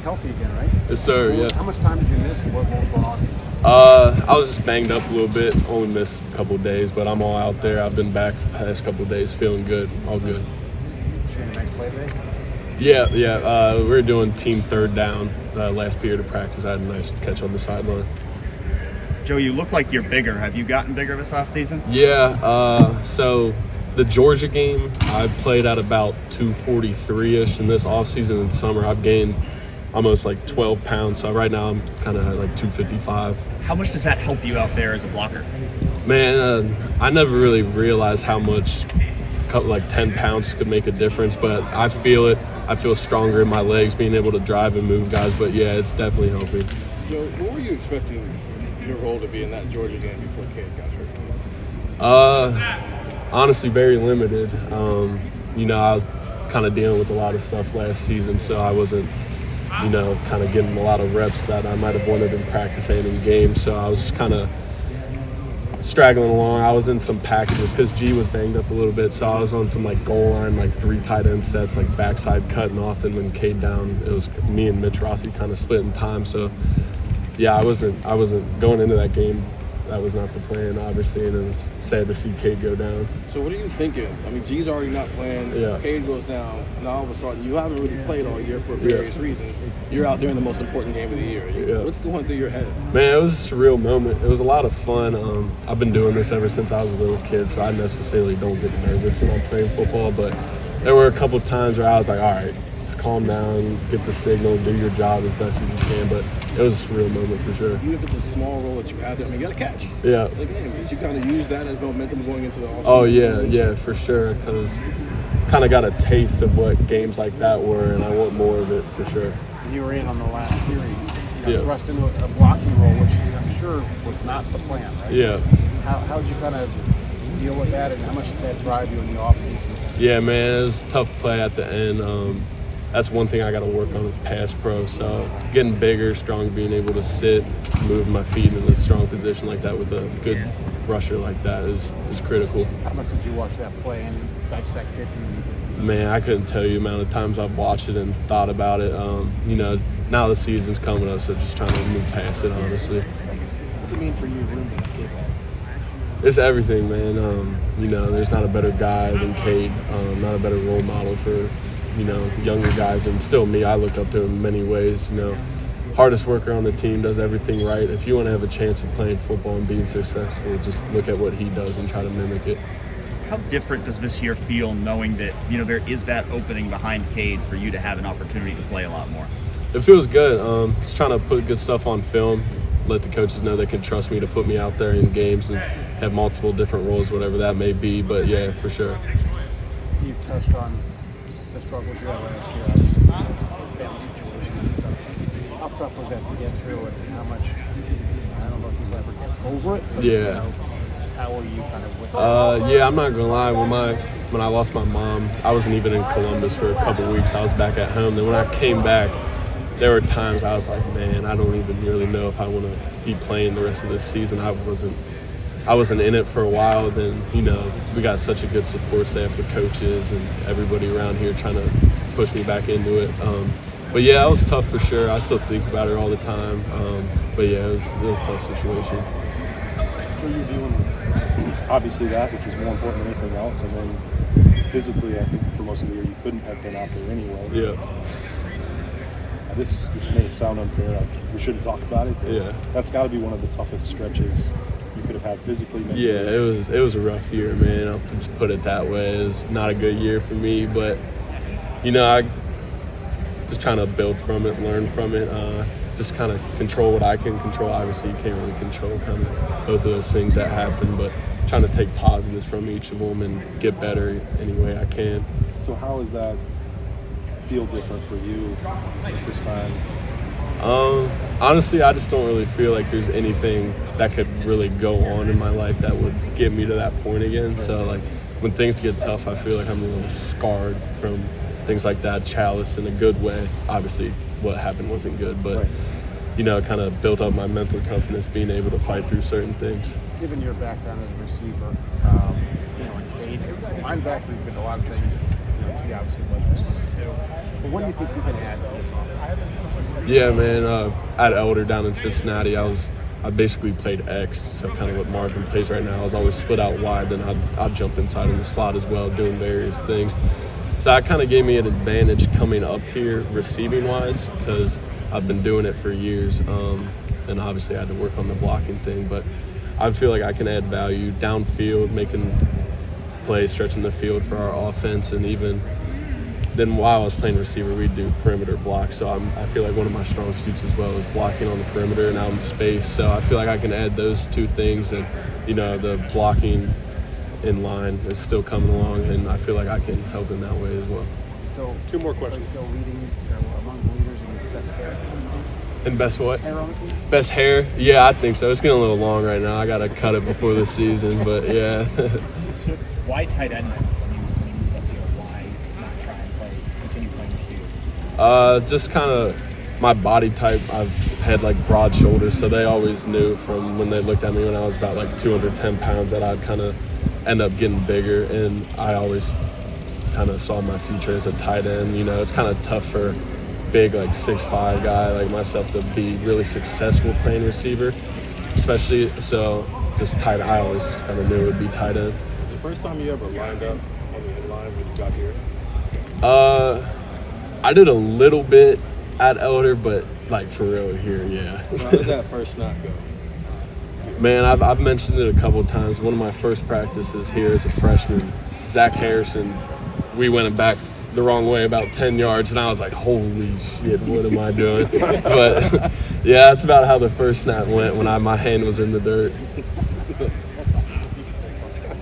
healthy again, right? Yes, sir. Yeah. How much time did you miss, and what was going on? I was just banged up a little bit. Only missed a couple of days, but I'm all out there. I've been back the past couple of days, feeling good. All good. Did you have a nice play today? Yeah. We were doing team third down last period of practice. I had a nice catch on the sideline. Joe, you look like you're bigger. Have you gotten bigger this offseason? Yeah. So the Georgia game, I played at about 243-ish. In this offseason and summer, I've gained almost like 12 pounds. So right now I'm kind of like 255. How much does that help you out there as a blocker? Man, I never really realized how much like 10 pounds could make a difference, but I feel it. I feel stronger in my legs, being able to drive and move guys. But yeah, it's definitely helping. Joe, what were you expecting your role to be in that Georgia game before Cade got hurt? Honestly, very limited. I was kind of dealing with a lot of stuff last season, so I wasn't, kind of getting a lot of reps that I might have wanted in practice and in games. So I was just kind of straggling along. I was in some packages because G was banged up a little bit, so I was on some like goal line, like 3 tight end sets, like backside cutting off. Then when Cade down, it was me and Mitch Rossi kind of splitting time. So yeah, I wasn't going into that game. That was not the plan, obviously, and it was sad to see Cade go down. So what are you thinking? I mean, G's already not playing. Yeah. Cade goes down. Now all of a sudden, you haven't really played all year for various reasons. You're out there in the most important game of the year. What's going through your head? Man, it was a surreal moment. It was a lot of fun. I've been doing this ever since I was a little kid, so I necessarily don't get nervous when I'm playing football. But there were a couple of times where I was like, all right, just calm down, get the signal, do your job as best as you can. But it was a surreal moment for sure. Even if it's a small role that you had, you got to catch. Yeah. Like, man, did you kind of use that as momentum going into the offseason? Oh, yeah, for sure. Because kind of got a taste of what games like that were, and I want more of it for sure. You were in on the last series. You got thrust into a blocking role, which I'm sure was not the plan, right? Yeah. How did you kind of deal with that, and how much did that drive you in the offseason? Yeah, man, it was a tough play at the end. That's one thing I got to work on is pass pro. So getting bigger, strong, being able to sit, move my feet in a strong position like that with a good rusher like that is critical. How much did you watch that play and dissect it? Man, I couldn't tell you the amount of times I've watched it and thought about it. Now the season's coming up, so just trying to move past it, honestly. What's it mean for you, room to kid? It's everything, man. There's not a better guy than Cade, not a better role model for younger guys, and still me. I look up to him in many ways. Hardest worker on the team, does everything right. If you want to have a chance of playing football and being successful, just look at what he does and try to mimic it. How different does this year feel knowing that, there is that opening behind Cade for you to have an opportunity to play a lot more? It feels good. Just trying to put good stuff on film, let the coaches know they can trust me to put me out there in games and have multiple different roles, whatever that may be. But yeah, for sure. You've touched on the struggles you had last year, obviously, family situation and stuff. How tough was that to get through it, and how much, I don't know if you'll ever get over it, but how were you kind of with it? Yeah, I'm not gonna lie, when I lost my mom, I wasn't even in Columbus for a couple weeks. I was back at home. Then when I came back, there were times I was like, man, I don't even really know if I want to be playing the rest of this season. I wasn't in it for a while. Then, we got such a good support staff with coaches and everybody around here trying to push me back into it. But yeah, it was tough for sure. I still think about it all the time. But yeah, it was a tough situation. So you're doing obviously that, which is more important than anything else, and then physically, I think for most of the year you couldn't have been out there anyway. Yeah. This may sound unfair. We shouldn't talk about it. But that's got to be one of the toughest stretches you could have had physically. Mentally. Yeah, it was a rough year, man. I'll just put it that way. It was not a good year for me, but I just trying to build from it, learn from it, just kind of control what I can control. Obviously, you can't really control kind of both of those things that happen, but trying to take positives from each of them and get better any way I can. So how does that feel different for you at this time? Honestly, I just don't really feel like there's anything that could really go on in my life that would get me to that point again. So like when things get tough, I feel like I'm a little scarred from things like that, chalice in a good way. Obviously what happened wasn't good, but kind of built up my mental toughness, being able to fight through certain things. Given your background as a receiver, and Cade, linebacker, you've been a lot of things. He obviously was receiver too. But what do you think you can add to this offense? Yeah, man. At Elder down in Cincinnati, I basically played X, so kind of what Marvin plays right now. I was always split out wide, then I'd jump inside in the slot as well, doing various things. So that kind of gave me an advantage coming up here receiving-wise because I've been doing it for years, and obviously I had to work on the blocking thing. But I feel like I can add value downfield, making plays, stretching the field for our offense, and even then while I was playing receiver, we'd do perimeter blocks. So I feel like one of my strong suits as well is blocking on the perimeter and out in space. So I feel like I can add those two things, and the blocking in line is still coming along, and I feel like I can help in that way as well. Still, Two more questions. Still leading among the leaders in best hair. And best what? Hair on the team? Best hair? Yeah, I think so. It's getting a little long right now. I got to cut it before the season, but yeah. So why tight end then when you move up here? Why not try and continue playing receiver? Just kind of my body type. I've had like broad shoulders, so they always knew from when they looked at me when I was about like 210 pounds that I'd kind of end up getting bigger, and I always kind of saw my future as a tight end. It's kind of tough for a big like 6'5" guy like myself to be really successful playing receiver, especially so just tight. I always kind of knew it would be tight end. Was the first time you ever lined up on the end line when you got here? I did a little bit at Elder, but like for real here, yeah. So how did that first snap go? Man, I've mentioned it a couple of times. One of my first practices here as a freshman, Zach Harrison, we went back the wrong way about 10 yards, and I was like, holy shit, what am I doing? But, yeah, that's about how the first snap went when my hand was in the dirt.